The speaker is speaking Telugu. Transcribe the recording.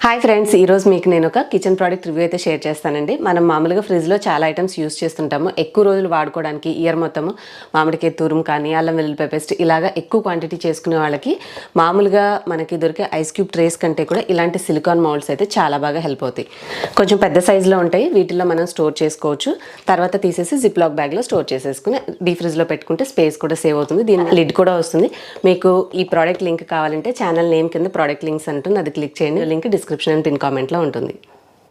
హాయ్ ఫ్రెండ్స్, ఈరోజు మీకు నేను ఒక కిచెన్ ప్రోడక్ట్ రివ్యూ అయితే షేర్ చేస్తానండి. మనం మామూలుగా ఫ్రిడ్జ్లో చాలా ఐటమ్స్ యూస్ చేస్తుంటాము. ఎక్కువ రోజులు వాడుకోవడానికి ఇయర్ మొత్తము మామిడికాయ తురుము కానీ అల్లం వెల్లుల్లిపాయ పేస్ట్ ఇలాగా ఎక్కువ క్వాంటిటీ చేసుకునే వాళ్ళకి మామూలుగా మనకి దొరికే ఐస్ క్యూబ్ ట్రేస్ కంటే కూడా ఇలాంటి సిలికాన్ మౌల్డ్స్ అయితే చాలా బాగా హెల్ప్ అవుతాయి. కొంచెం పెద్ద సైజులో ఉంటాయి. వీటిల్లో మనం స్టోర్ చేసుకోవచ్చు. తర్వాత తీసేసి జిప్ లాక్ బ్యాగ్లో స్టోర్ చేసేసుకుని డీ ఫ్రిడ్జ్లో పెట్టుకుంటే స్పేస్ కూడా సేవ్ అవుతుంది. దీని లిడ్ కూడా వస్తుంది. మీకు ఈ ప్రోడక్ట్ లింక్ కావాలంటే ఛానల్ నేమ్ కింద ప్రోడక్ట్ లింక్స్ అంటుంది, అది క్లిక్ చేయండి. లింక్ డిస్క్రిప్షన్ అండ్ పిన్ కామెంట్లో ఉంటుంది.